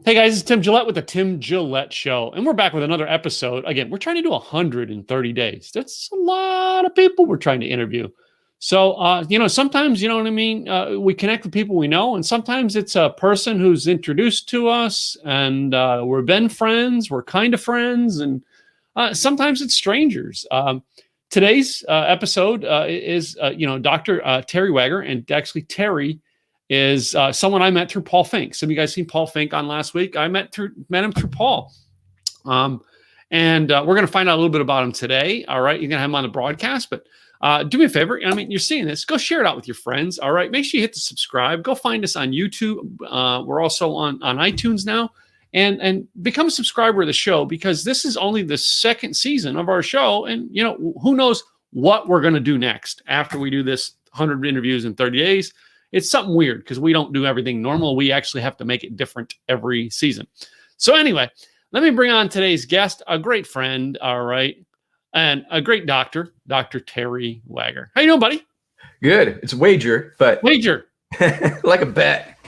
Hey guys, it's Tim Gillette with the Tim Gillette Show, and we're back with another episode. Again, we're trying to do 100 in 30 days. That's a lot of people we're trying to interview. So, sometimes, you know what I mean? We connect with people we know, and sometimes it's a person who's introduced to us, and we've been friends, we're kind of friends, and sometimes it's strangers. Today's episode is, Dr. Terry Wager, and actually Terry is someone I met through Paul Fink. Some of you guys seen Paul Fink on last week. I met him through Paul. And we're going to find out a little bit about him today. All right. You're going to have him on the broadcast, but do me a favor. I mean, you're seeing this. Go share it out with your friends. All right. Make sure you hit the subscribe. Go find us on YouTube. We're also on iTunes now. And become a subscriber of the show, because this is only the second season of our show. And, who knows what we're going to do next after we do this 100 interviews in 30 days. It's something weird because we don't do everything normal. We actually have to make it different every season. So anyway, let me bring on today's guest, a great friend, all right, and a great doctor, Dr. Terry Wager. How you doing, buddy? Good. It's wager, but Wager. like a bet.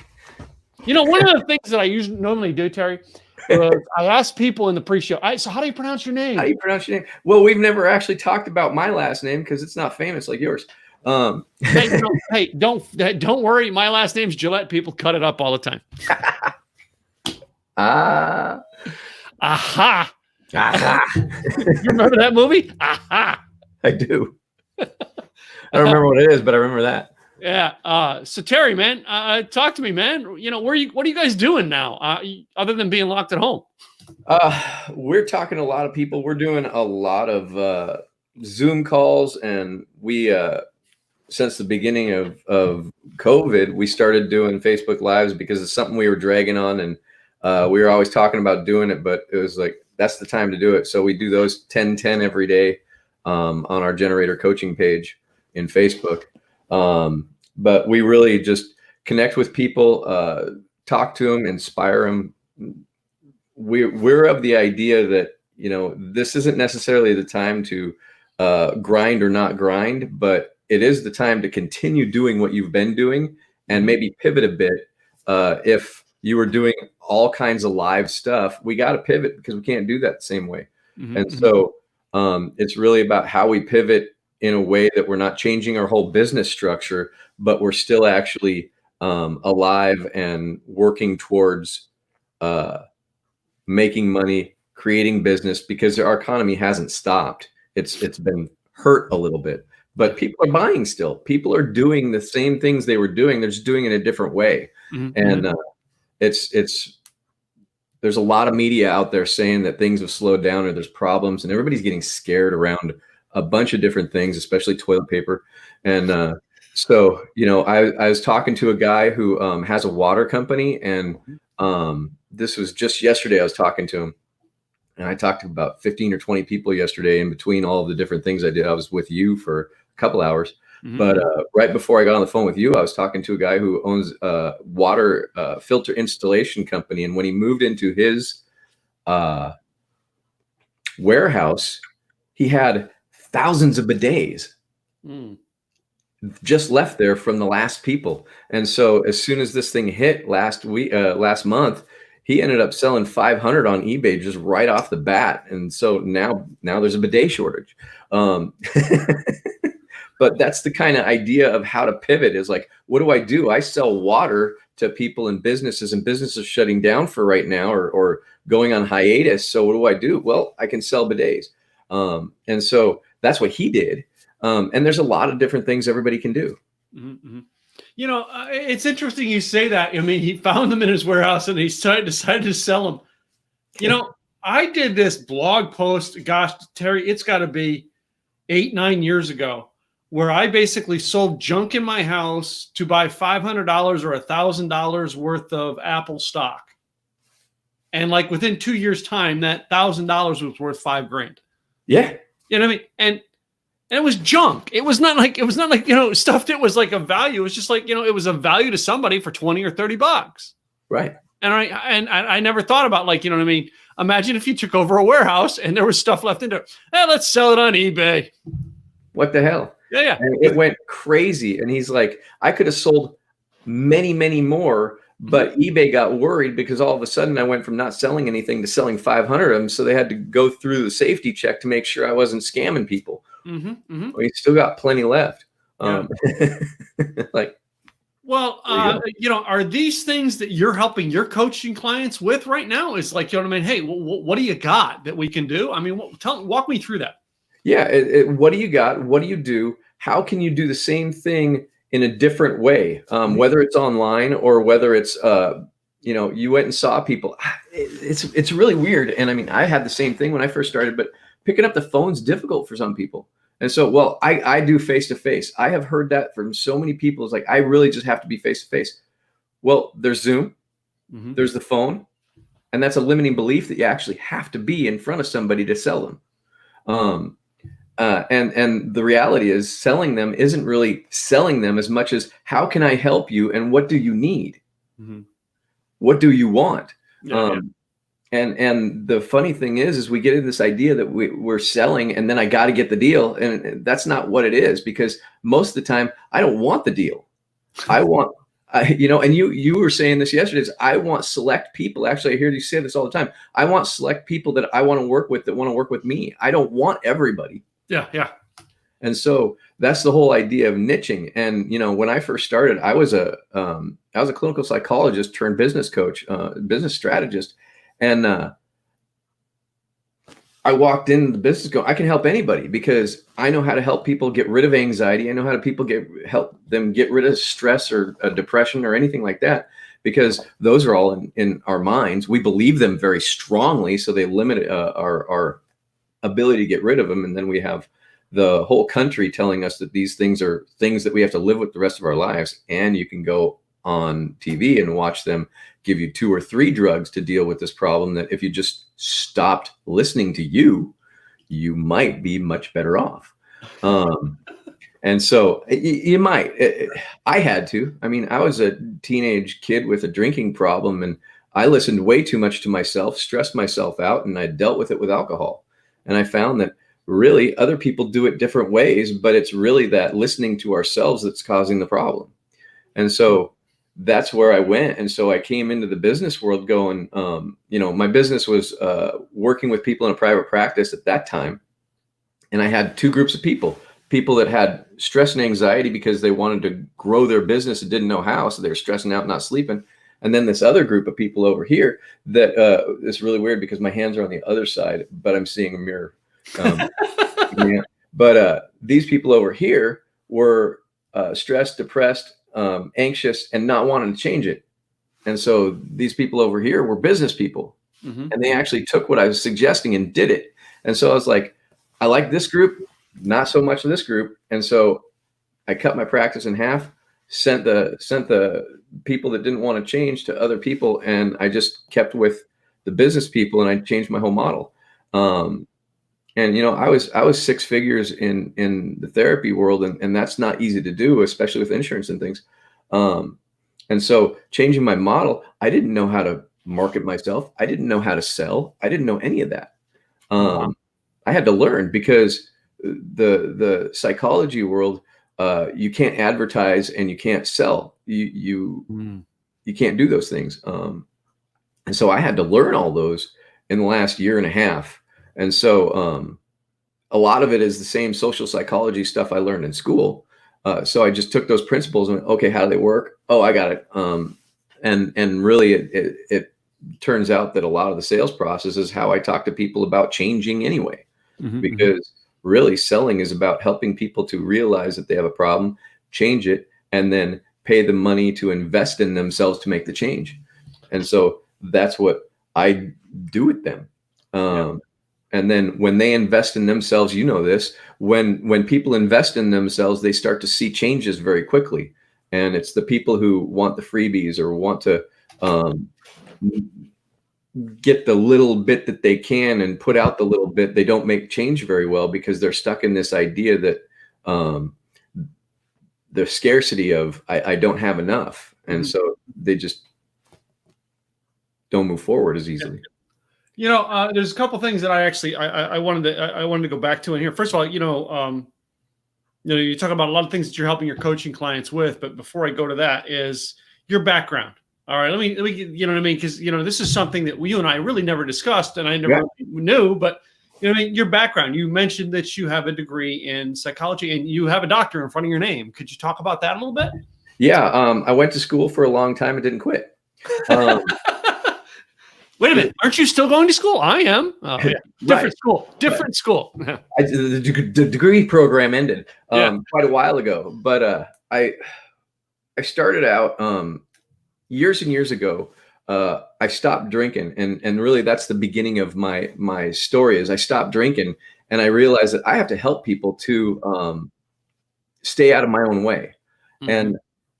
One of the things that I normally do, Terry, I ask people in the pre-show, so how do you pronounce your name? How do you pronounce your name? Well, we've never actually talked about my last name because it's not famous like yours. Hey, don't worry. My last name's Gillette. People cut it up all the time. Aha. You remember that movie? Aha. I do. I don't remember what it is, but I remember that. Yeah. So Terry, man, talk to me, man. What are you guys doing now? Other than being locked at home? We're talking to a lot of people. We're doing a lot of Zoom calls, and we since the beginning of COVID, we started doing Facebook Lives because it's something we were dragging on, and we were always talking about doing it, but it was like, that's the time to do it. So we do those 10-10 every day on our Generator coaching page in Facebook. But we really just connect with people, talk to them, inspire them. We're of the idea that, this isn't necessarily the time to grind or not grind, but it is the time to continue doing what you've been doing and maybe pivot a bit. If you were doing all kinds of live stuff, we got to pivot because we can't do that the same way. Mm-hmm. And so it's really about how we pivot in a way that we're not changing our whole business structure, but we're still actually alive and working towards making money, creating business, because our economy hasn't stopped. It's been hurt a little bit, but people are buying still. People are doing the same things they were doing. They're just doing it in a different way. Mm-hmm. And there's a lot of media out there saying that things have slowed down or there's problems, and everybody's getting scared around a bunch of different things, especially toilet paper. And so, I was talking to a guy who has a water company, and this was just yesterday. I was talking to him, and I talked to about 15 or 20 people yesterday in between all of the different things I did. I was with you for a couple hours. Mm-hmm. But right before I got on the phone with you, I was talking to a guy who owns a water filter installation company. And when he moved into his warehouse, he had thousands of bidets just left there from the last people. And so as soon as this thing hit last month, he ended up selling 500 on eBay just right off the bat. And so now there's a bidet shortage. But that's the kind of idea of how to pivot, is like, what do? I sell water to people and businesses shutting down for right now or going on hiatus. So what do? Well, I can sell bidets. And so that's what he did. And there's a lot of different things everybody can do. Mm-hmm. It's interesting you say that. I mean, he found them in his warehouse and he decided to sell them. I did this blog post, gosh, Terry, it's got to be 8-9 years ago, where I basically sold junk in my house to buy $500 or $1,000 worth of Apple stock. And like within 2 years' time, that $1,000 was worth $5,000. Yeah. You know what I mean? And it was junk. It was not like stuff that was like a value. It was just like, it was a value to somebody for $20 or $30. Right. And I never thought about, like, what I mean? Imagine if you took over a warehouse and there was stuff left in there. Hey, let's sell it on eBay. What the hell? Yeah. And it went crazy. And he's like, I could have sold many, many more But eBay got worried because all of a sudden I went from not selling anything to selling 500 of them. So they had to go through the safety check to make sure I wasn't scamming people. We still got plenty left. Like, well, are these things that you're helping your coaching clients with right now? It's like, you know what I mean? Hey, what do you got that we can do? I mean, walk me through that. Yeah. What do you got? What do you do? How can you do the same thing in a different way? Whether it's online or whether it's, you went and saw people. It's really weird. And I mean, I had the same thing when I first started, but picking up the phone's difficult for some people. And so, well, I do face-to-face. I have heard that from so many people. It's like, I really just have to be face-to-face. Well, there's Zoom, there's the phone, and that's a limiting belief that you actually have to be in front of somebody to sell them. And the reality is selling them isn't really selling them as much as how can I help you and what do you need? What do you want? And the funny thing is we get into this idea that we're selling and then I got to get the deal. And that's not what it is, because most of the time I don't want the deal. And you were saying this yesterday, is I want select people. Actually, I hear you say this all the time. I want select people that I want to work with, that want to work with me. I don't want everybody. Yeah. And so that's the whole idea of niching. And, when I first started, I was a clinical psychologist turned business coach, business strategist. And I walked in the business going, I can help anybody because I know how to help people get rid of anxiety. I know how to help them get rid of stress or depression or anything like that, because those are all in our minds. We believe them very strongly, so they limit our ability to get rid of them. And then we have the whole country telling us that these things are things that we have to live with the rest of our lives. And you can go on TV and watch them give you 2 or 3 drugs to deal with this problem, that if you just stopped listening to you might be much better off. And so you might. I had to. I mean, I was a teenage kid with a drinking problem, and I listened way too much to myself, stressed myself out, and I dealt with it with alcohol. And I found that really other people do it different ways, but it's really that listening to ourselves that's causing the problem. And so that's where I went. And so I came into the business world going, my business was working with people in a private practice at that time. And I had 2 groups of people that had stress and anxiety because they wanted to grow their business and didn't know how. So they were stressing out, not sleeping. And then this other group of people over here that is really weird because my hands are on the other side, but I'm seeing a mirror. But these people over here were stressed, depressed, anxious, and not wanting to change it. And so these people over here were business people, and they actually took what I was suggesting and did it. And so I was like, I like this group, not so much of this group. And so I cut my practice in half, sent the people that didn't want to change to other people, and I just kept with the business people, and I changed my whole model. And I was 6 figures in the therapy world, and that's not easy to do, especially with insurance and things. And so changing my model, I didn't know how to market myself. I didn't know how to sell. I didn't know any of that. I had to learn, because the psychology world, you can't advertise and you can't sell. You can't do those things. And so I had to learn all those in the last year and a half. And so a lot of it is the same social psychology stuff I learned in school. So I just took those principles and went, okay, how do they work? Oh, I got it. And really it turns out that a lot of the sales process is how I talk to people about changing anyway, because really selling is about helping people to realize that they have a problem, change it, and then pay the money to invest in themselves to make the change. And so that's what I do with them. And then when they invest in themselves, this, when people invest in themselves, they start to see changes very quickly. And it's the people who want the freebies or want to get the little bit that they can and put out the little bit, they don't make change very well, because they're stuck in this idea that the scarcity of I don't have enough. And so they just don't move forward as easily. There's a couple things that I wanted to go back to in here. First of all, you talk about a lot of things that you're helping your coaching clients with, but before I go to that, is your background. All right, let me, you know what I mean? Because, this is something that you and I really never discussed, and I Yeah. never knew, but, you know what I mean? Your background, you mentioned that you have a degree in psychology and you have a doctor in front of your name. Could you talk about that a little bit? Yeah. I went to school for a long time and didn't quit. Um, Wait a minute. Aren't you still going to school? I am. Oh, yeah. Different right. school. Different school. The degree program ended Yeah. quite a while ago, but I started out years and years ago. I stopped drinking, and really that's the beginning of my story. Is I stopped drinking, and I realized that I have to help people to stay out of my own way. Mhm. And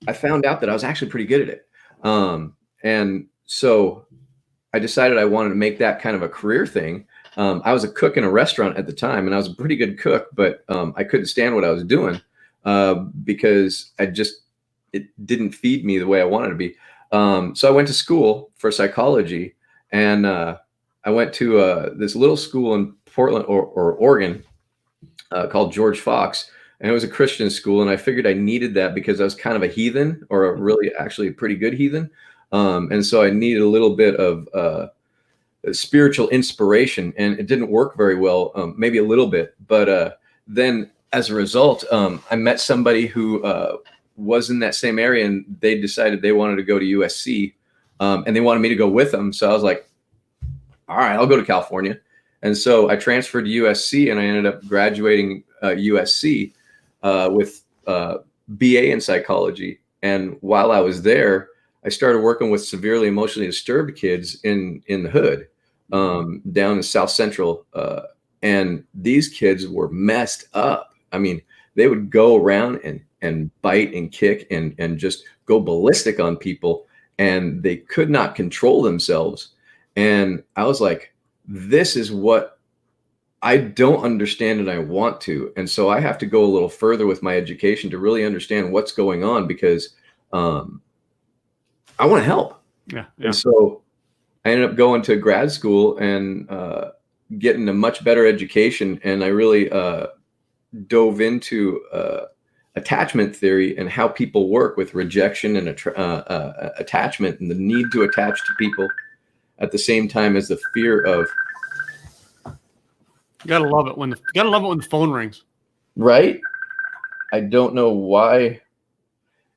I found out that I was actually pretty good at it. And so I decided I wanted to make that kind of a career thing. I was a cook in a restaurant at the time, and I was a pretty good cook, but I couldn't stand what I was doing because it didn't feed me the way I wanted to be. So I went to school for psychology, and I went to this little school in Portland or Oregon called George Fox, and it was a Christian school. And I figured I needed that because I was kind of a heathen, or a really actually a pretty good heathen. And so I needed a little bit of spiritual inspiration, and it didn't work very well, maybe a little bit. But then as a result, I met somebody who was in that same area, and they decided they wanted to go to USC, and they wanted me to go with them. So I was like, all right, I'll go to California. And so I transferred to USC, and I ended up graduating USC with BA in psychology. And while I was there, I started working with severely emotionally disturbed kids in the hood, down in South Central. And these kids were messed up. I mean, they would go around and bite and kick and just go ballistic on people, and they could not control themselves. And I was like, this is what I don't understand, and I want to. And so I have to go a little further with my education to really understand what's going on, because I want to help. Yeah. And so I ended up going to grad school and getting a much better education. And I really dove into attachment theory and how people work with rejection and attachment, and the need to attach to people at the same time as the fear of. Gotta love it when the phone rings. Right? I don't know why.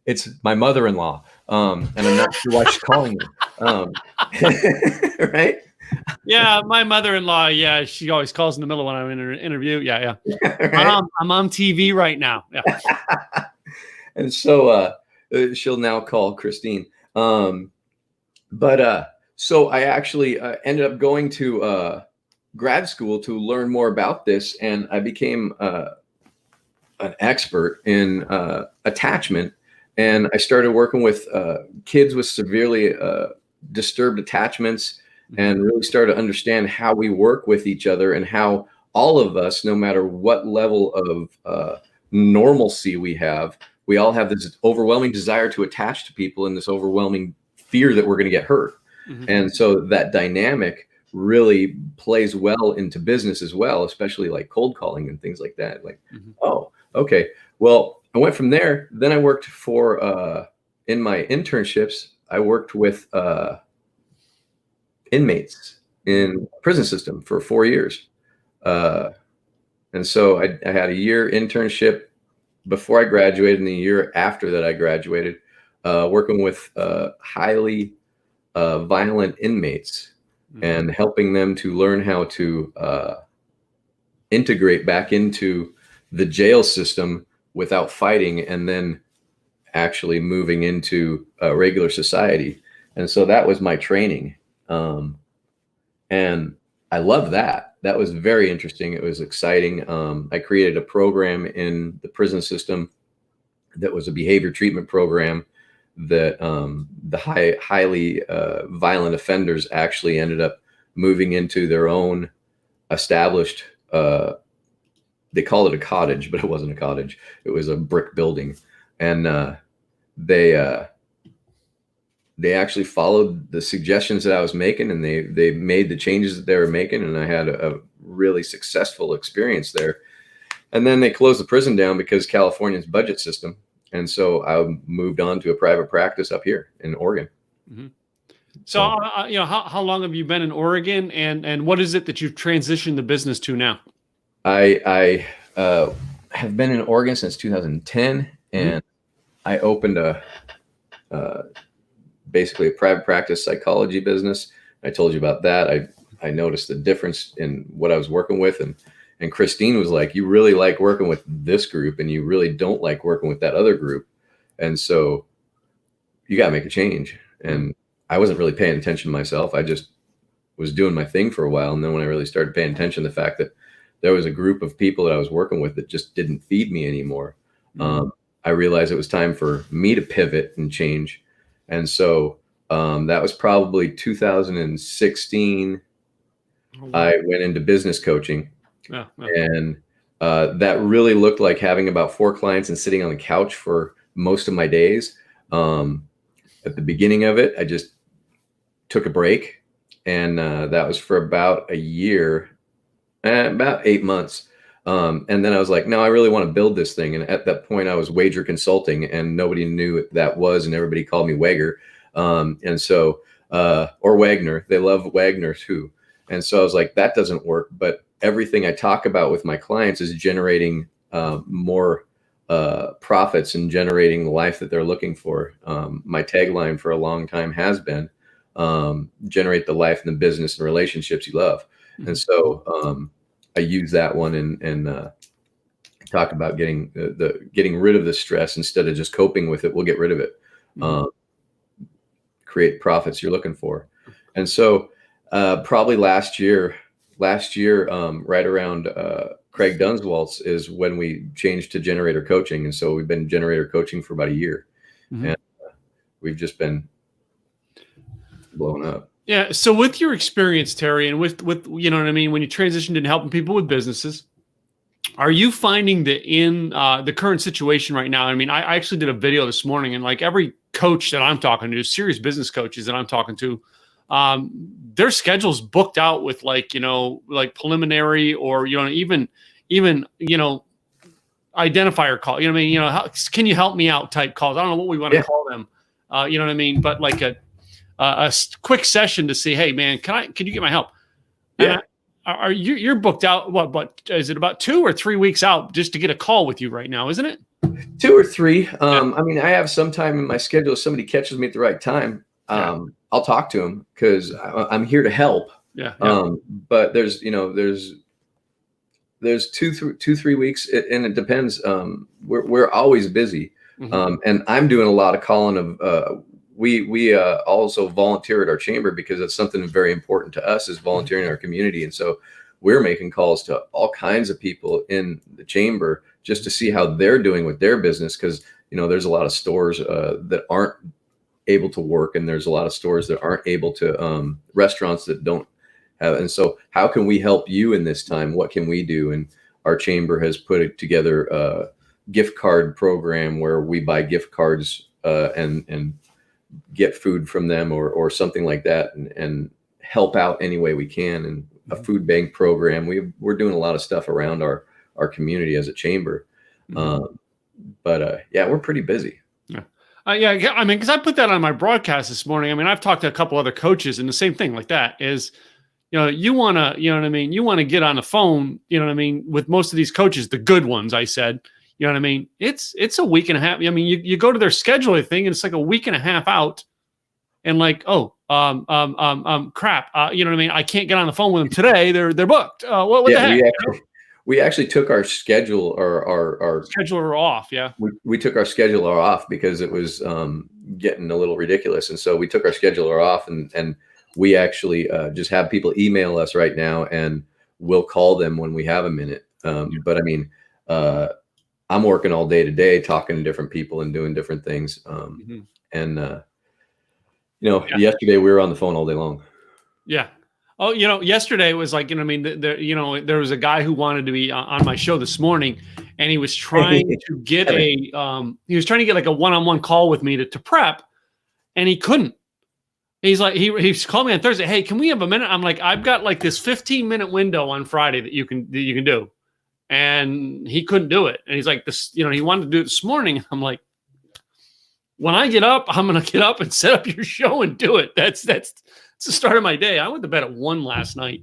It's my mother-in-law, and I'm not sure why she's calling me. Right? Yeah, my mother-in-law. Yeah, she always calls in the middle when I'm in an interview. Yeah. Right? I'm on TV right now. Yeah. And so she'll now call Christine. But so I actually ended up going to grad school to learn more about this, and I became an expert in attachment. And I started working with kids with severely disturbed attachments, and really started to understand how we work with each other, and how all of us, no matter what level of normalcy we all have this overwhelming desire to attach to people, and this overwhelming fear that we're going to get hurt. And so that dynamic really plays well into business as well, especially like cold calling and things like that. Like, oh, okay. Well, I went from there. Then I worked for, in my internships, I worked with inmates in prison system for 4 years. And so I had a year internship before I graduated, and the year after that I graduated, working with highly violent inmates, and helping them to learn how to integrate back into the jail system without fighting, and then actually moving into regular society. And so that was my training. And I loved that. That was very interesting. It was exciting. I created a program in the prison system that was a behavior treatment program that the highly violent offenders actually ended up moving into their own established, they called it a cottage, but it wasn't a cottage. It was a brick building. And they actually followed the suggestions that I was making, and they made the changes that they were making. And I had a really successful experience there. And then they closed the prison down because California's budget system. And so I moved on to a private practice up here in Oregon. Mhm. So, how long have you been in Oregon, and what is it that you've transitioned the business to now? I have been in Oregon since 2010, Mhm. and I opened uh, basically a private practice psychology business. I told you about that. I noticed the difference in what I was working with, and Christine was like, "You really like working with this group, and you really don't like working with that other group, and so you got to make a change." And I wasn't really paying attention to myself. I just was doing my thing for a while, and then when I really started paying attention to the fact that there was a group of people that I was working with that just didn't feed me anymore, I realized it was time for me to pivot and change. And so that was probably 2016. Oh, wow. I went into business coaching, Yeah, yeah. and that really looked like having about 4 clients and sitting on the couch for most of my days. Um, at the beginning of it, I just took a break, and that was for about a year, about 8 months. And then I was like, no, I really want to build this thing. And at that point, I was Wager Consulting, and nobody knew what that was, and everybody called me Wager. And so, or Wagner, they love Wagner too. And so I was like, that doesn't work. But everything I talk about with my clients is generating more profits and generating the life that they're looking for. My tagline for a long time has been generate the life and the business and relationships you love. And so I use that one and talk about getting getting rid of the stress instead of just coping with it. We'll get rid of it. Create profits you're looking for. And so probably last year, right around Craig Dunswaltz is when we changed to generator coaching. And so we've been generator coaching for about a year, and we've just been blowing up. Yeah. So with your experience, Terry, and with you know what I mean, when you transitioned into helping people with businesses, are you finding that in the current situation right now? I mean, I actually did a video this morning, and like every coach that I'm talking to, serious business coaches that I'm talking to, their schedule's booked out with like preliminary or even identifier call. You know what I mean? Can you help me out type calls? I don't know what we want to call them. You know what I mean? But like a quick session to see, hey man, can you get my help? Yeah. Are you're booked out? What is it, about 2 or 3 weeks out just to get a call with you right now, isn't it? 2 or 3. I mean, I have some time in my schedule. If somebody catches me at the right time, I'll talk to them because I'm here to help. Yeah. But there's 3 weeks, and it depends. We're always busy, and I'm doing a lot of calling of. We also volunteer at our chamber because it's something very important to us is volunteering in our community. And so we're making calls to all kinds of people in the chamber just to see how they're doing with their business. Cause there's a lot of stores that aren't able to work, and there's a lot of stores that aren't able to, restaurants that don't have. And so how can we help you in this time? What can we do? And our chamber has put together a gift card program where we buy gift cards and get food from them or something like that, and help out any way we can. And a food bank program. We're doing a lot of stuff around our community as a chamber. But yeah, we're pretty busy. Yeah. Yeah. I mean, because I put that on my broadcast this morning. I mean, I've talked to a couple other coaches, and the same thing like that is, you want to, you know what I mean? You want to get on the phone, you know what I mean? With most of these coaches, the good ones, I said, you know what I mean? It's a week and a half. I mean, you go to their scheduling thing, and it's like a week and a half out, and like, crap. You know what I mean? I can't get on the phone with them today. They're booked. What the heck? We actually took our schedule or our scheduler off. Yeah. We took our scheduler off because it was getting a little ridiculous. And so we took our scheduler off, and we actually just have people email us right now, and we'll call them when we have a minute. But I mean, I'm working all day today, talking to different people and doing different things. And yesterday we were on the phone all day long. Yeah. Oh, yesterday was like, I mean, there was a guy who wanted to be on my show this morning, and he was trying to get like a one-on-one call with me to prep, and he couldn't. He's like, he's called me on Thursday. Hey, can we have a minute? I'm like, I've got like this 15-minute window on Friday that you can do. And he couldn't do it. And he's like, he wanted to do it this morning. I'm like, when I get up, I'm going to get up and set up your show and do it. That's the start of my day. I went to bed at 1 last night.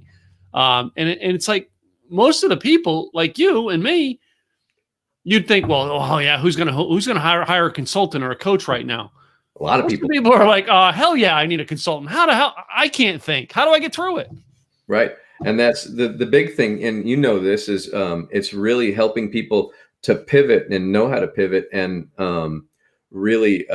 And it's like most of the people like you and me, you'd think, well, oh yeah, who's going to hire a consultant or a coach right now? A lot of Most people. People are like, hell yeah, I need a consultant. How the hell? I can't think. How do I get through it? Right. And that's the big thing. And you know, this is, it's really helping people to pivot and know how to pivot and really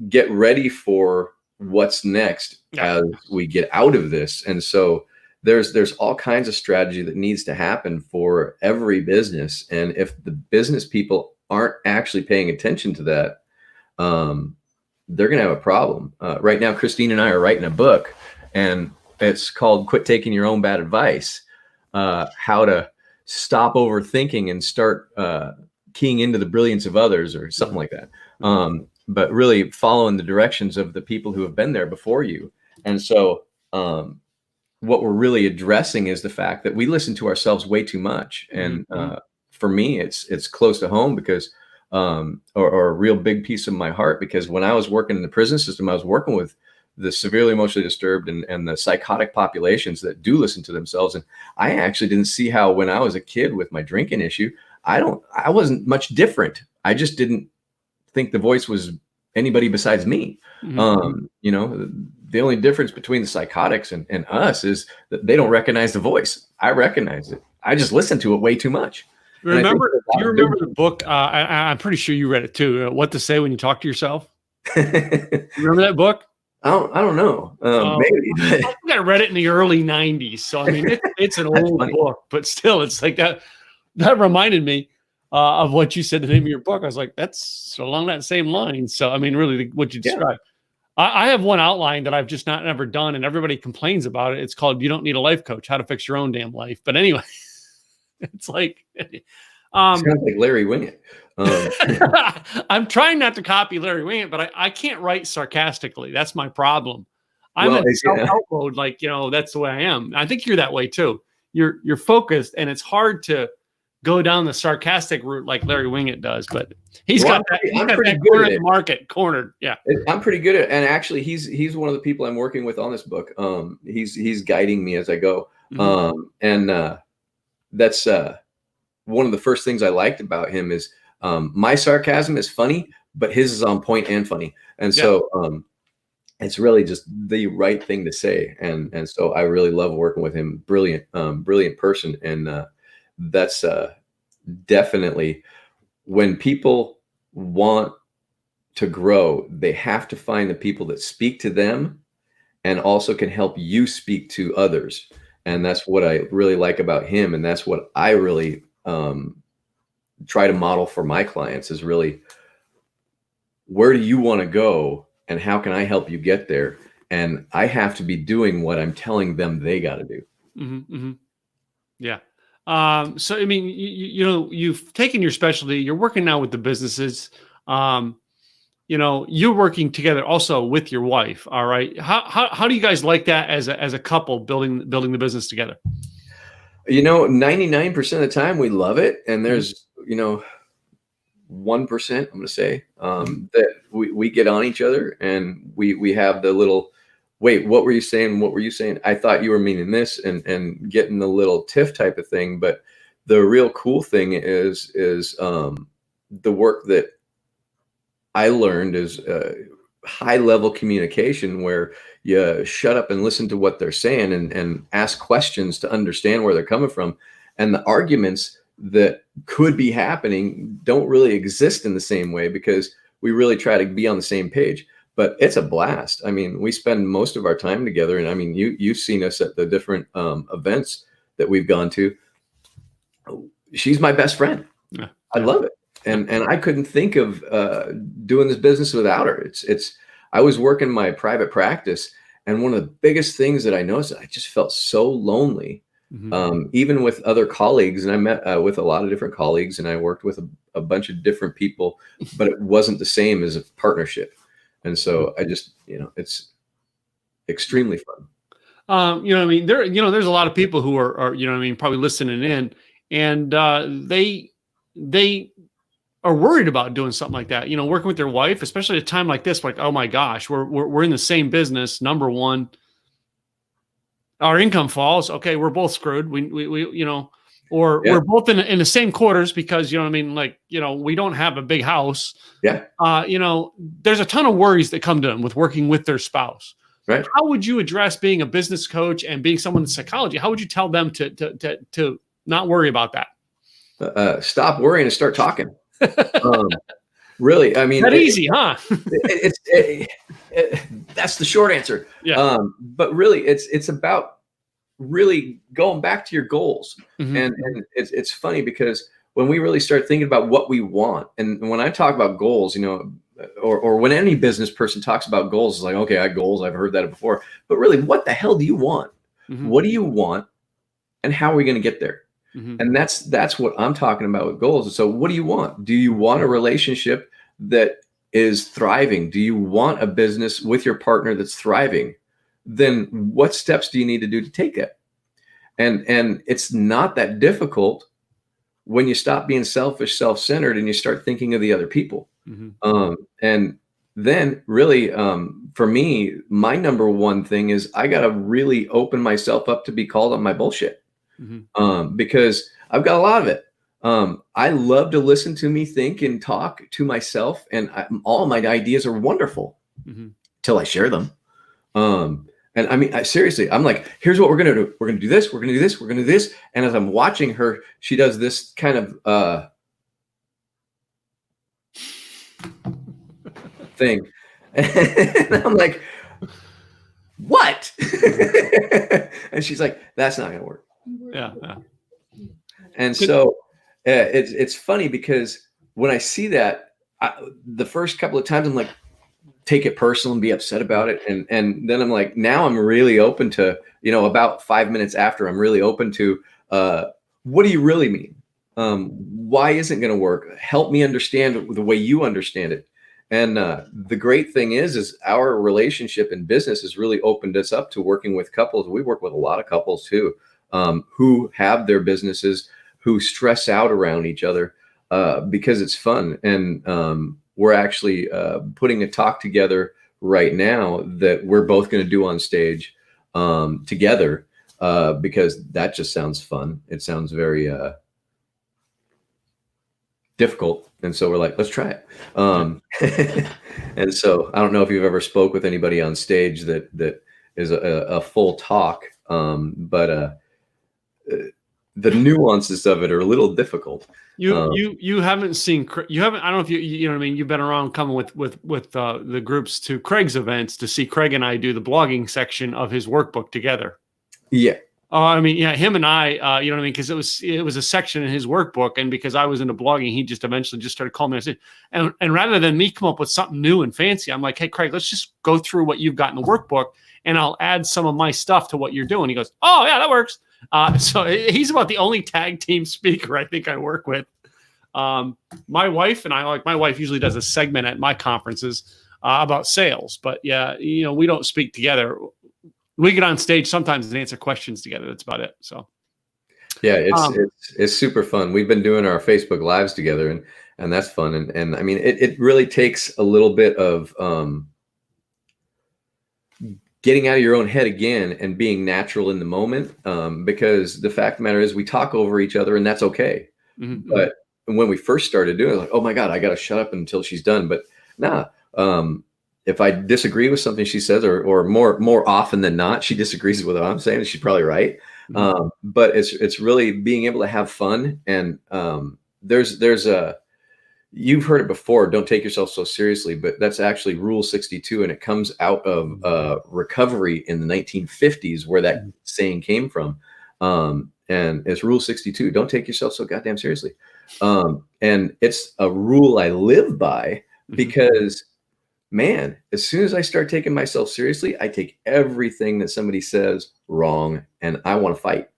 get ready for what's next as we get out of this. And so there's all kinds of strategy that needs to happen for every business. And if the business people aren't actually paying attention to that, they're going to have a problem. Right now, Christine and I are writing a book, and it's called Quit Taking Your Own Bad Advice, how to stop overthinking and start keying into the brilliance of others or something like that. But really following the directions of the people who have been there before you. And so what we're really addressing is the fact that we listen to ourselves way too much. And for me, it's close to home because or a real big piece of my heart, because when I was working in the prison system, I was working with the severely emotionally disturbed and the psychotic populations that do listen to themselves. And I actually didn't see how, when I was a kid with my drinking issue, I wasn't much different. I just didn't think the voice was anybody besides me. You know, the only difference between the psychotics and us is that they don't recognize the voice. I recognize it. I just listen to it way too much. Do you remember the book? I'm pretty sure you read it too. What to Say When You Talk to Yourself. Remember that book? I don't know. Maybe. I think I read it in the early 90s. So, I mean, it's an old book, but still, it's like that. That reminded me of what you said, the name of your book. I was like, that's along that same line. So, I mean, really, what you described. I have one outline that I've just never done, and everybody complains about it. It's called You Don't Need a Life Coach, How to Fix Your Own Damn Life. But anyway, it's like... sounds like Larry Wingett. I'm trying not to copy Larry Wingett, but I can't write sarcastically. That's my problem. I'm in self-help mode, like, you know, that's the way I am. I think you're that way too. You're focused, and it's hard to go down the sarcastic route like Larry Wingett does. But he's got that corner of the market cornered. Yeah, I'm pretty good at it. And actually, he's one of the people I'm working with on this book. He's guiding me as I go. That's one of the first things I liked about him is my sarcasm is funny, but his is on point and funny. And so it's really just the right thing to say. And so I really love working with him. Brilliant person. And that's definitely, when people want to grow, they have to find the people that speak to them and also can help you speak to others. And that's what I really like about him. And that's what I really try to model for my clients, is really, where do you want to go and how can I help you get there? And I have to be doing what I'm telling them they got to do. Yeah. So, I mean, you know, you've taken your specialty, you're working now with the businesses, you know, you're working together also with your wife. All right. How do you guys like that as a couple building the business together? You know, 99% of the time we love it. And there's, you know, 1%, I'm going to say, that we get on each other and we have the little, wait, what were you saying? What were you saying? I thought you were meaning this, and getting the little tiff type of thing. But the real cool thing is the work that I learned is high level communication, where you shut up and listen to what they're saying and ask questions to understand where they're coming from. And the arguments that could be happening don't really exist in the same way, because we really try to be on the same page. But it's a blast. I mean, we spend most of our time together. And I mean, you've seen us at the different events that we've gone to. She's my best friend. Yeah. I love it. And I couldn't think of doing this business without her. I was working my private practice, and one of the biggest things that I noticed, I just felt so lonely, even with other colleagues. And I met with a lot of different colleagues, and I worked with a bunch of different people, but it wasn't the same as a partnership. And so I just, you know, it's extremely fun. You know what I mean? There's a lot of people who are, you know what I mean, probably listening in, and they are worried about doing something like that, working with their wife, especially at a time like this, like, oh my gosh, we're in the same business. Number one, our income falls. Okay. We're both screwed. Or Yeah. we're both in the same quarters because, like, we don't have a big house. Yeah. There's a ton of worries that come to them with working with their spouse. Right. How would you address being a business coach and being someone in psychology? How would you tell them to not worry about that? Stop worrying and start talking. Really, I mean, that easy, huh? That's the short answer. Yeah. But really, it's about really going back to your goals. Mm-hmm. And it's funny because when we really start thinking about what we want, and when I talk about goals, or when any business person talks about goals, it's like, okay, I have goals. I've heard that before. But really, what the hell do you want? Mm-hmm. What do you want? And how are we going to get there? Mm-hmm. And that's what I'm talking about with goals. So what do you want? Do you want a relationship that is thriving? Do you want a business with your partner that's thriving? Then what steps do you need to do to take it? And it's not that difficult when you stop being selfish, self-centered, and you start thinking of the other people. Mm-hmm. And then really, for me, my number one thing is I got to really open myself up to be called on my bullshit. Mm-hmm. Because I've got a lot of it. I love to listen to me think and talk to myself, and all my ideas are wonderful till I share them. And I mean, seriously, I'm like, here's what we're going to do. We're going to do this. We're going to do this. We're going to do this. And as I'm watching her, she does this kind of thing. And I'm like, what? And she's like, that's not going to work. Yeah. And so it's funny because when I see that, the first couple of times I'm like, take it personal and be upset about it. And then I'm like, now I'm really open to, about 5 minutes after, I'm really open to, what do you really mean? Why isn't going to work? Help me understand it the way you understand it. And the great thing is our relationship in business has really opened us up to working with couples. We work with a lot of couples too, who have their businesses, who stress out around each other because it's fun. And we're actually putting a talk together right now that we're both going to do on stage together because that just sounds fun. It sounds very difficult. And so we're like, let's try it. And so I don't know if you've ever spoke with anybody on stage that is a full talk, but the nuances of it are a little difficult. You haven't seen, I don't know if you know what I mean. You've been around coming with the groups to Craig's events to see Craig and I do the blogging section of his workbook together. Yeah. I mean, yeah, him and I, you know what I mean? Because it was a section in his workbook, and because I was into blogging, he just eventually just started calling me. I said, and rather than me come up with something new and fancy, I'm like, hey, Craig, let's just go through what you've got in the workbook, and I'll add some of my stuff to what you're doing. He goes, oh yeah, that works. So he's about the only tag team speaker I think I work with. My wife and I, my wife usually does a segment at my conferences about sales, but yeah, we don't speak together. We get on stage sometimes and answer questions together. That's about it. So, yeah, it's super fun. We've been doing our Facebook lives together, and that's fun. And I mean, it really takes a little bit of getting out of your own head again and being natural in the moment. Because the fact of the matter is, we talk over each other, and that's okay. Mm-hmm. But when we first started doing it, like, oh my God, I got to shut up until she's done. But nah. If I disagree with something she says, or more often than not, she disagrees with what I'm saying, she's probably right. Mm-hmm. But it's really being able to have fun. And there's you've heard it before, don't take yourself so seriously, but that's actually Rule 62. And it comes out of recovery in the 1950s, where that saying came from. And it's Rule 62, don't take yourself so goddamn seriously. And it's a rule I live by because, man, as soon as I start taking myself seriously, I take everything that somebody says wrong, and I want to fight.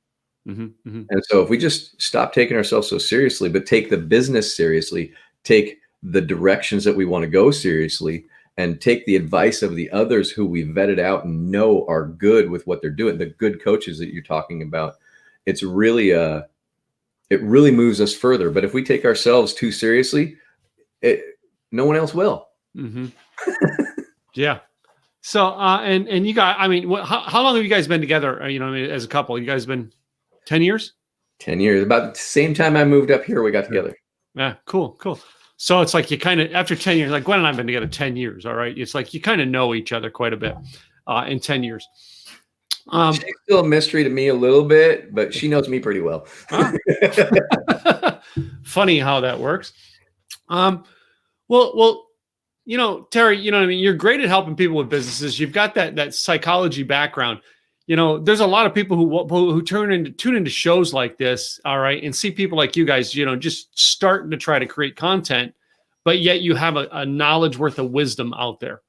Mm-hmm, mm-hmm. And so if we just stop taking ourselves so seriously, but take the business seriously, take the directions that we want to go seriously, and take the advice of the others who we vetted out and know are good with what they're doing, the good coaches that you're talking about, it's really, it really moves us further. But if we take ourselves too seriously, no one else will. Mm-hmm. Yeah. So, and you guys, I mean, how long have you guys been together? I mean, as a couple, you guys been 10 years? 10 years. About the same time I moved up here, we got together. Yeah. Cool. So it's like you kind of, after 10 years, like Gwen and I have been together 10 years. All right. It's like you kind of know each other quite a bit in 10 years. She's still a mystery to me a little bit, but she knows me pretty well. Funny how that works. Well, Terry, you know what I mean? You're great at helping people with businesses. You've got that psychology background. There's a lot of people who tune into shows like this, all right, and see people like you guys, just starting to try to create content, but yet you have a knowledge worth of wisdom out there.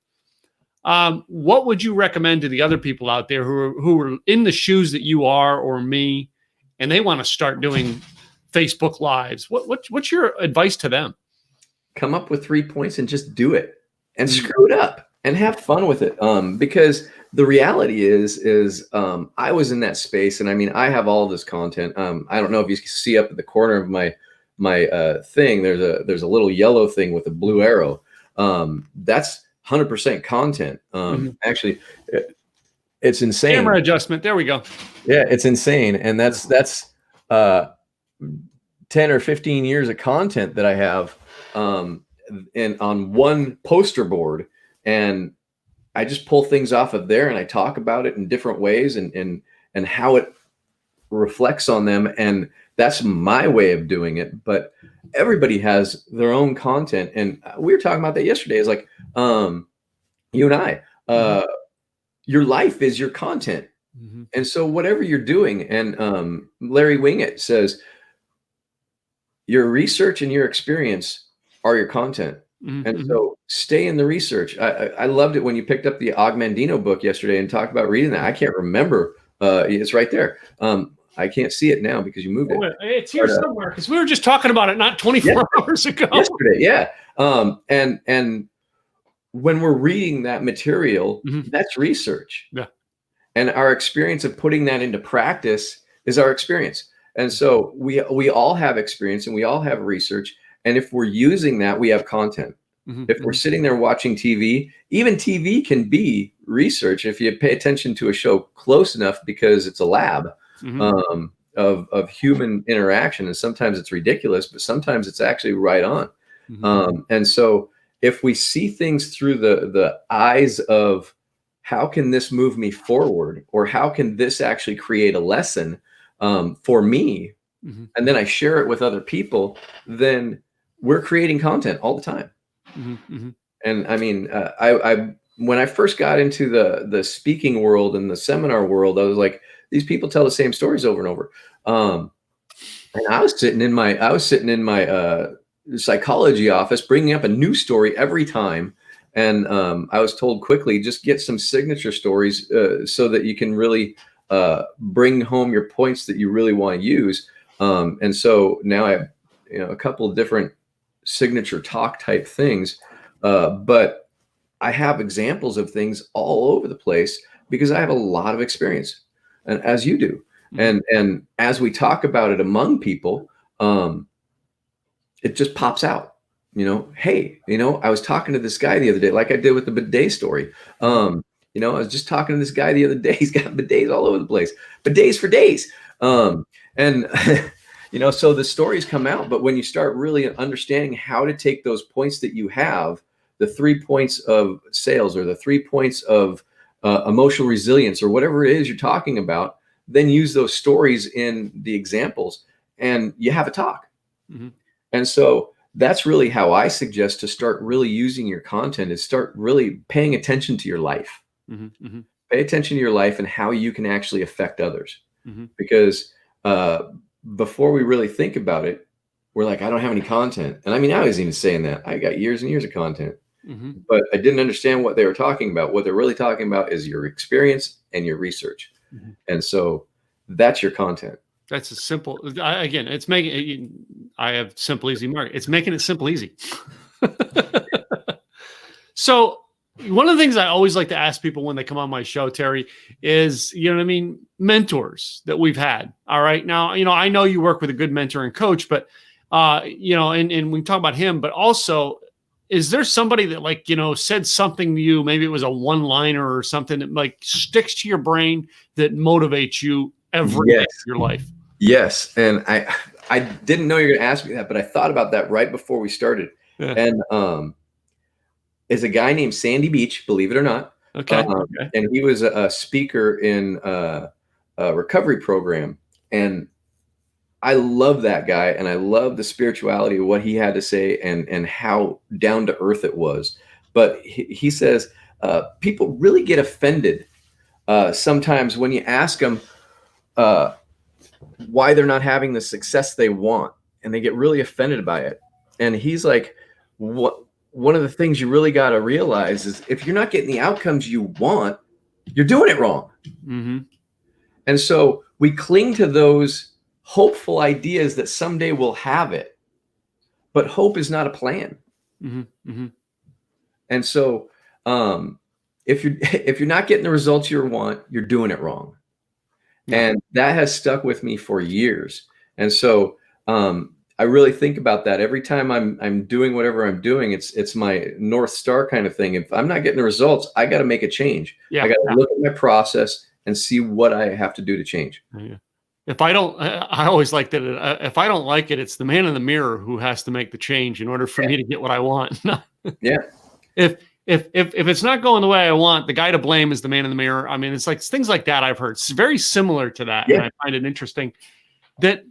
What would you recommend to the other people out there who are in the shoes that you are or me, and they want to start doing Facebook Lives? What's your advice to them? Come up with 3 points and just do it and screw it up and have fun with it. Because the reality is I was in that space, and I mean, I have all this content. I don't know if you can see up at the corner of my thing. There's a little yellow thing with a blue arrow. That's 100% content. Actually, it's insane. Camera adjustment. There we go. Yeah, it's insane, and that's 10 or 15 years of content that I have. And on one poster board, and I just pull things off of there and I talk about it in different ways and how it reflects on them. And that's my way of doing it. But everybody has their own content. And we were talking about that yesterday. It's like, you and I, your life is your content. Mm-hmm. And so whatever you're doing, and Larry Winget says, your research and your experience are your content. Mm-hmm. And so stay in the research. I loved it when you picked up the Augmandino book yesterday and talked about reading that. I can't remember. It's right there. I can't see it now because you moved it. It's here somewhere because we were just talking about it not 24 hours ago. Yesterday, yeah. And when we're reading that material, that's research. Yeah. And our experience of putting that into practice is our experience. And so we all have experience and we all have research. And if we're using that, we have content. Mm-hmm. If we're sitting there watching TV, even TV can be research if you pay attention to a show close enough, because it's a lab of human interaction. And sometimes it's ridiculous, but sometimes it's actually right on. Mm-hmm. And so if we see things through the eyes of how can this move me forward, or how can this actually create a lesson for me, and then I share it with other people, then we're creating content all the time. And I mean, I when I first got into the speaking world and the seminar world, I was like, these people tell the same stories over and over. And I was sitting in my psychology office, bringing up a new story every time. And I was told quickly, just get some signature stories so that you can really bring home your points that you really want to use. And so now I have a couple of different signature talk type things, but I have examples of things all over the place because I have a lot of experience, and as you do. And as we talk about it among people, it just pops out. Hey, I was talking to this guy the other day, like I did with the bidet story. I was just talking to this guy the other day. He's got bidets all over the place, bidets for days. And so the stories come out, but when you start really understanding how to take those points that you have, the 3 points of sales, or the 3 points of emotional resilience, or whatever it is you're talking about, then use those stories in the examples, and you have a talk. And so that's really how I suggest to start really using your content, is start really paying attention to your life. Pay attention to your life and how you can actually affect others. Because before we really think about it, we're like, I don't have any content. And I mean, I was even saying that. I got years and years of content, but I didn't understand what they were talking about. What they're really talking about is your experience and your research. And so that's your content. That's a simple, again, it's making, I have simple, easy market. It's making it simple, easy. So one of the things I always like to ask people when they come on my show, Terry, is, mentors that we've had. All right. Now, I know you work with a good mentor and coach, but, and we can talk about him, but also is there somebody that like, said something to you, maybe it was a one-liner or something that like sticks to your brain that motivates you every day Yes. of your life? Yes. And I didn't know you were going to ask me that, but I thought about that right before we started. Yeah. And is a guy named Sandy Beach, believe it or not. Okay. Okay. And he was a speaker in a recovery program. And I love that guy, and I love the spirituality of what he had to say and how down to earth it was. But he says people really get offended sometimes when you ask them why they're not having the success they want, and they get really offended by it. And he's like, one of the things you really got to realize is if you're not getting the outcomes you want, you're doing it wrong. Mm-hmm. And so we cling to those hopeful ideas that someday we'll have it, but hope is not a plan. Mm-hmm. Mm-hmm. And so if you're not getting the results you want, you're doing it wrong. Yeah. And that has stuck with me for years. And so I really think about that every time I'm doing whatever I'm doing. It's my North Star kind of thing. If I'm not getting the results, I got to make a change. Yeah. I got to look at my process and see what I have to do to change. Yeah. If I don't, I always like that. If I don't like it, it's the man in the mirror who has to make the change in order for me to get what I want. Yeah. If it's not going the way I want, the guy to blame is the man in the mirror. I mean, it's like things like that I've heard. It's very similar to that. Yeah. And I find it interesting that,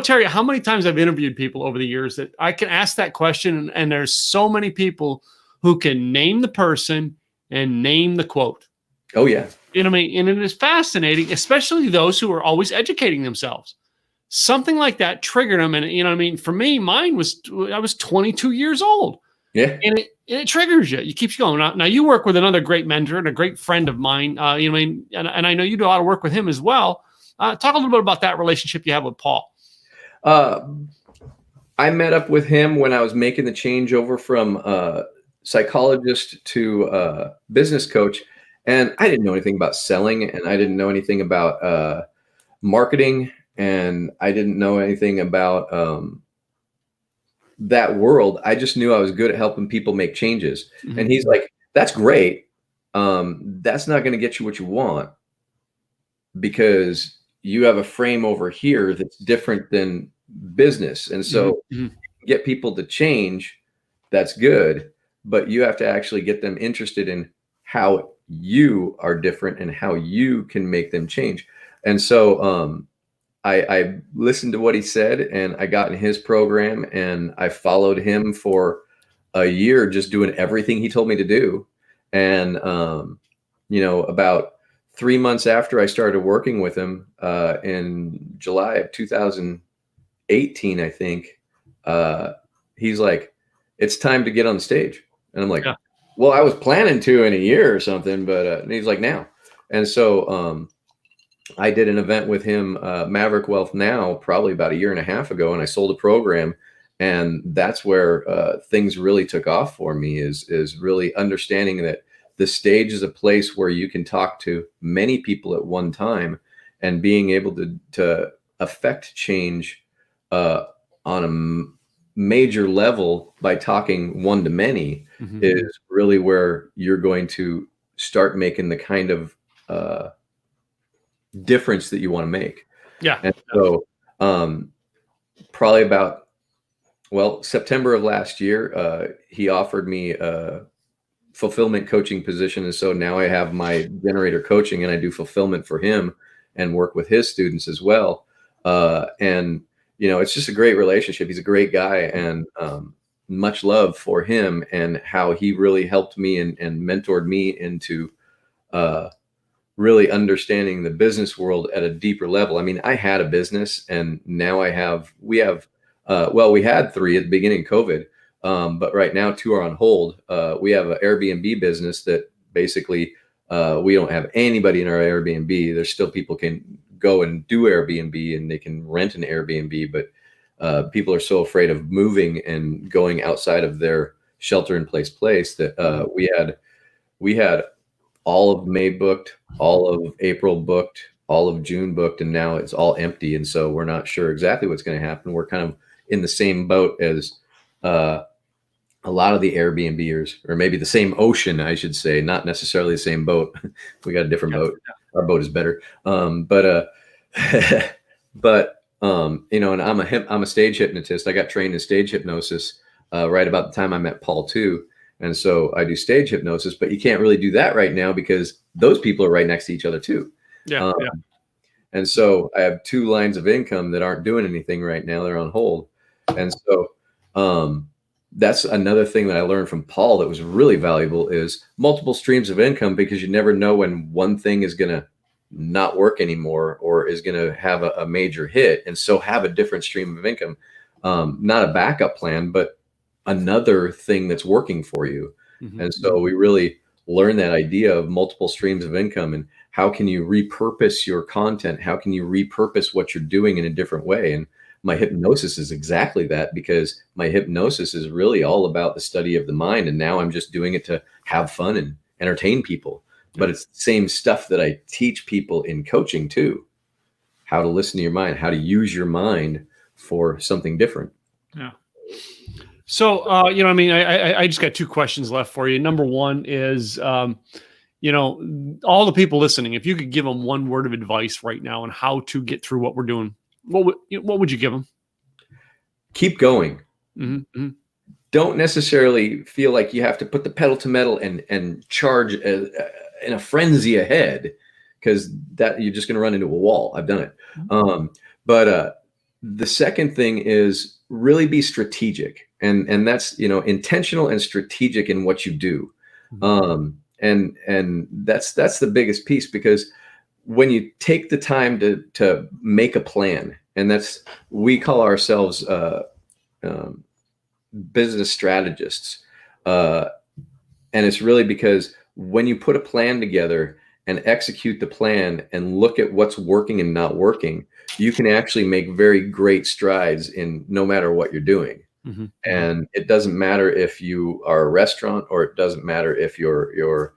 Terry, how many times I've interviewed people over the years that I can ask that question, and there's so many people who can name the person and name the quote. Oh, yeah. You know what I mean? And it is fascinating, especially those who are always educating themselves. Something like that triggered them. And, you know what I mean? For me, mine was, I was 22 years old. Yeah. And it triggers you. You keep going. Now you work with another great mentor and a great friend of mine. You know what I mean? And I know you do a lot of work with him as well. Talk a little bit about that relationship you have with Paul. I met up with him when I was making the change over from psychologist to business coach. And I didn't know anything about selling, and I didn't know anything about marketing, and I didn't know anything about that world. I just knew I was good at helping people make changes. Mm-hmm. And he's like, that's great. That's not going to get you what you want, because you have a frame over here that's different than business. And so get people to change, that's good, but you have to actually get them interested in how you are different and how you can make them change. And so I listened to what he said, and I got in his program, and I followed him for a year, just doing everything he told me to do. And, about 3 months after I started working with him in July of 2018, I think, he's like, it's time to get on the stage. And I'm like, yeah. Well, I was planning to in a year or something, but and he's like, now. And so I did an event with him, Maverick Wealth Now, probably about a year and a half ago, and I sold a program. And that's where things really took off for me, is really understanding that the stage is a place where you can talk to many people at one time, and being able to affect change on a major level by talking one to many is really where you're going to start making the kind of difference that you want to make. Yeah. And so probably about, September of last year, he offered me a fulfillment coaching position. And so now I have my generator coaching, and I do fulfillment for him and work with his students as well. And it's just a great relationship. He's a great guy, and much love for him and how he really helped me and mentored me into really understanding the business world at a deeper level. I mean, I had a business, and now we had 3 at the beginning of COVID, but right now 2 are on hold. We have an Airbnb business that basically we don't have anybody in our Airbnb. There's still people can go and do Airbnb, and they can rent an Airbnb, but people are so afraid of moving and going outside of their shelter-in-place place that we had all of May booked, all of April booked, all of June booked, and now it's all empty. And so we're not sure exactly what's going to happen. We're kind of in the same boat as a lot of the Airbnbers, or maybe the same ocean, I should say, not necessarily the same boat. We got a different Yeah. boat. Our boat is better. But you know, and I'm a stage hypnotist. I got trained in stage hypnosis right about the time I met Paul too. And so I do stage hypnosis, but you can't really do that right now because those people are right next to each other too. Yeah. Um, Yeah. and so I have two lines of income that aren't doing anything right now. They're on hold. And so that's another thing that I learned from Paul that was really valuable is multiple streams of income, because you never know when one thing is going to not work anymore or is going to have a major hit. And so have a different stream of income, not a backup plan, but another thing that's working for you. And so we really learn that idea of multiple streams of income and how can you repurpose your content? How can you repurpose what you're doing in a different way? And my hypnosis is exactly that, because my hypnosis is really all about the study of the mind. And now I'm just doing it to have fun and entertain people. But it's the same stuff that I teach people in coaching too. How to listen to your mind, how to use your mind for something different. Yeah. So, you know, I mean, I just got two questions left for you. Number one is, you know, all the people listening, if you could give them one word of advice right now on how to get through what we're doing, what would you give them? Keep going. Mm-hmm. Don't necessarily feel like you have to put the pedal to metal and charge in a frenzy ahead, because that you're just going to run into a wall. I've done it. But the second thing is really be strategic, and that's, you know, intentional and strategic in what you do. And that's the biggest piece, because when you take the time to make a plan, and we call ourselves business strategists, and it's really because when you put a plan together and execute the plan and look at what's working and not working, you can actually make very great strides in no matter what you're doing. And it doesn't matter if you are a restaurant, or it doesn't matter if you're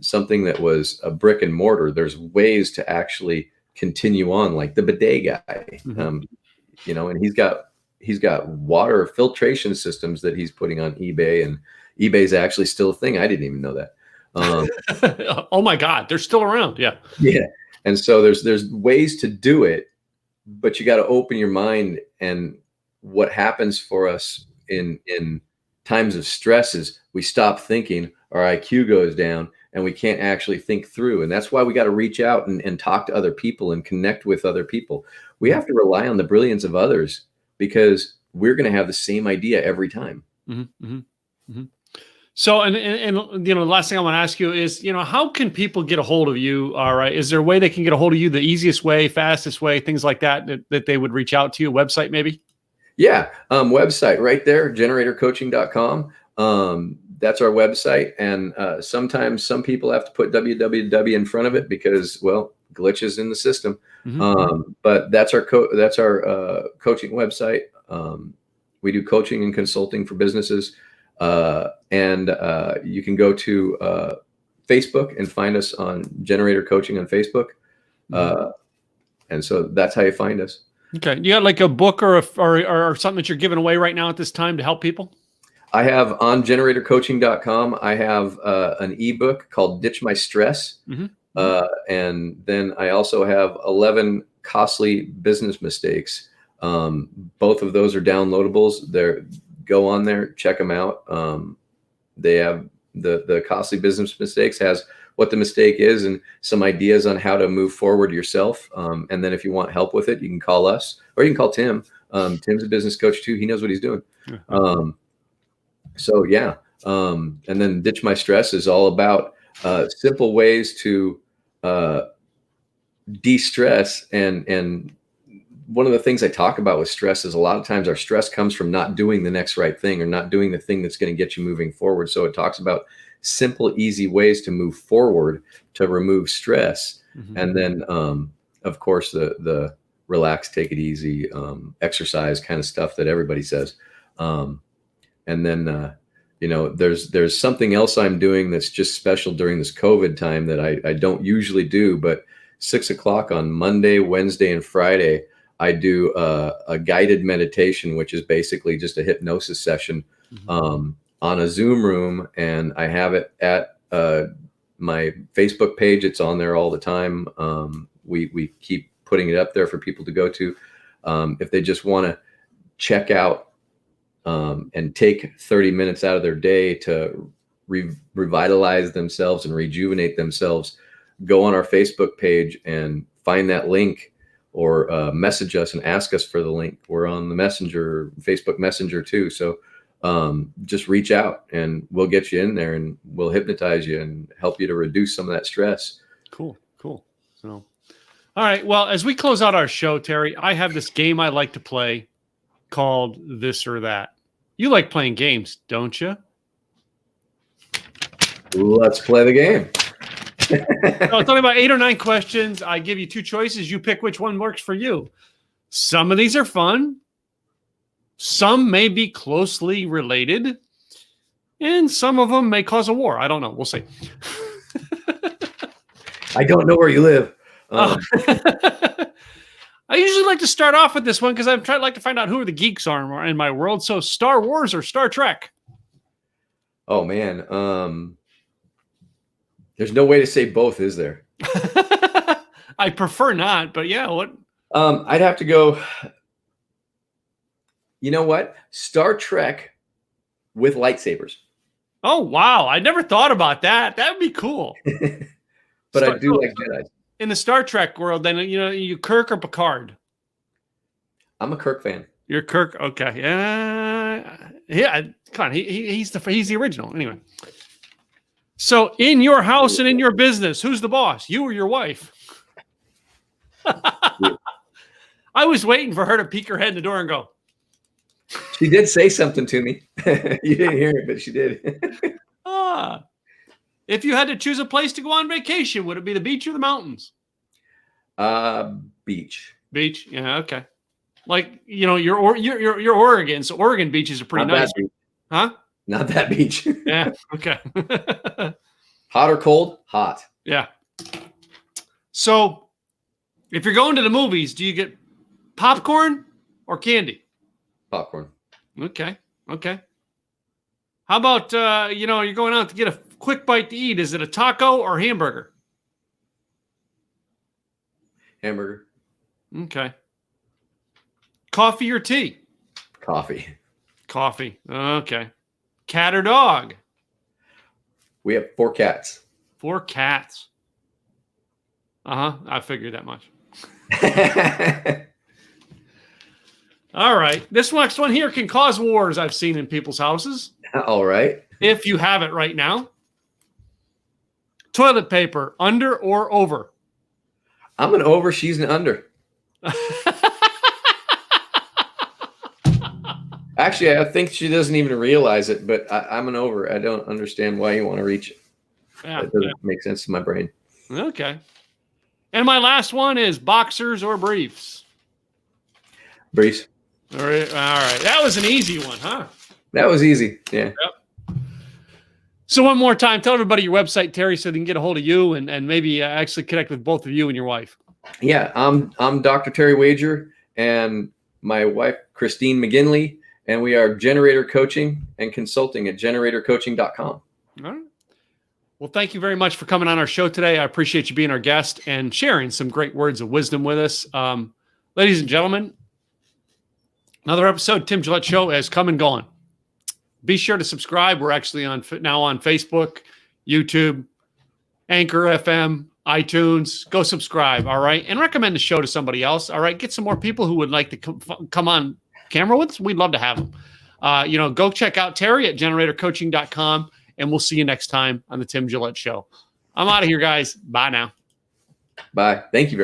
something that was a brick and mortar. There's ways to actually continue on, like the bidet guy, you know, and he's got water filtration systems that he's putting on eBay, and eBay's actually still a thing. I didn't even know that. Oh my God, they're still around. Yeah. Yeah. And so there's ways to do it, but you got to open your mind. And what happens for us in times of stress is we stop thinking, our IQ goes down, and we can't actually think through. And that's why we got to reach out and talk to other people and connect with other people. We have to rely on the brilliance of others, because we're going to have the same idea every time. So, and you know, the last thing I want to ask you is, you know, how can people get a hold of you? All right. Is there a way they can get a hold of you? The easiest way, fastest way, things like that they would reach out to you? Website, maybe? Yeah. Website right there, generatorcoaching.com. That's our website. And sometimes some people have to put www in front of it because, well, glitches in the system. But that's our coaching website. We do coaching and consulting for businesses. And you can go to Facebook and find us on Generator Coaching on Facebook. And so that's how you find us. Okay. You got like a book or something that you're giving away right now at this time to help people? I have on generatorcoaching.com, I have an ebook called Ditch My Stress. And then I also have 11 costly business mistakes. Both of those are downloadables. Go on there, check them out. They have the costly business mistakes has what the mistake is and some ideas on how to move forward yourself. And then if you want help with it, you can call us, or you can call Tim. Tim's a business coach too. He knows what he's doing. So yeah. And then Ditch My Stress is all about simple ways to de-stress. And one of the things I talk about with stress is a lot of times our stress comes from not doing the next right thing, or not doing the thing that's going to get you moving forward. So it talks about simple, easy ways to move forward to remove stress. And then, of course, the relax, take it easy, exercise kind of stuff that everybody says. And then, you know, there's something else I'm doing that's just special during this COVID time that I don't usually do, but 6 o'clock on Monday, Wednesday, and Friday, I do a guided meditation, which is basically just a hypnosis session on a Zoom room, and I have it at my Facebook page. It's on there all the time. We keep putting it up there for people to go to if they just want to check out and take 30 minutes out of their day to revitalize themselves and rejuvenate themselves. Go on our Facebook page and find that link, or message us and ask us for the link. We're on the Messenger, Facebook Messenger too. So just reach out and we'll get you in there, and we'll hypnotize you and help you to reduce some of that stress. Cool. So, all right. Well, as we close out our show, Terry, I have this game I like to play called This or That. You like playing games, don't you? Let's play the game. So it's only about 8 or 9 questions. I give you 2 choices. You pick which one works for you. Some of these are fun. Some may be closely related. And some of them may cause a war. I don't know. We'll see. I don't know where you live. I usually like to start off with this one because I've like to find out who the geeks are in my world. So Star Wars or Star Trek? Oh, man. There's no way to say both, is there? I prefer not, but yeah, what? I'd have to go. You know what? Star Trek with lightsabers. Oh, wow. I never thought about that. That would be cool. But I do like Jedi. In the Star Trek world, then, you Kirk or Picard? I'm a Kirk fan. You're Kirk? Okay. Yeah. Come on. He's the original. Anyway. So in your house and in your business, who's the boss? You or your wife? I was waiting for her to peek her head in the door and go. She did say something to me. You didn't hear it, but she did. If you had to choose a place to go on vacation, would it be the beach or the mountains? Beach. Beach. Yeah. Okay. Like, you're Oregon, so Oregon beaches are pretty nice. Huh? Not that beach. Yeah. Okay. Hot or cold? Hot. Yeah. So if you're going to the movies, do you get popcorn or candy? Popcorn. Okay. How about, you're going out to get a quick bite to eat. Is it a taco or hamburger? Hamburger. Okay. Coffee or tea? Coffee. Okay. Cat or dog? We have 4 cats. 4 cats. I figured that much. All right. This next one here can cause wars I've seen in people's houses. All right. If you have it right now. Toilet paper, under or over? I'm an over. She's an under. Actually, I think she doesn't even realize it, but I'm an over. I don't understand why you want to reach it. Yeah, that doesn't make sense to my brain. Okay. And my last one is boxers or briefs? Briefs. All right. That was an easy one, huh? That was easy. Yeah. Yep. So one more time, tell everybody your website, Terry, so they can get a hold of you and maybe actually connect with both of you and your wife. Yeah, I'm Dr. Terry Wager and my wife, Christine McGinley, and we are Generator Coaching and Consulting at generatorcoaching.com. All right. Well, thank you very much for coming on our show today. I appreciate you being our guest and sharing some great words of wisdom with us. Ladies and gentlemen, another episode, Tim Gillette Show, has come and gone. Be sure to subscribe. We're actually now on Facebook, YouTube, Anchor FM, iTunes. Go subscribe, all right? And recommend the show to somebody else, all right? Get some more people who would like to come on camera with us. We'd love to have them. Go check out Terry at generatorcoaching.com, and we'll see you next time on the Tim Gillette Show. I'm out of here, guys. Bye now. Bye. Thank you very much.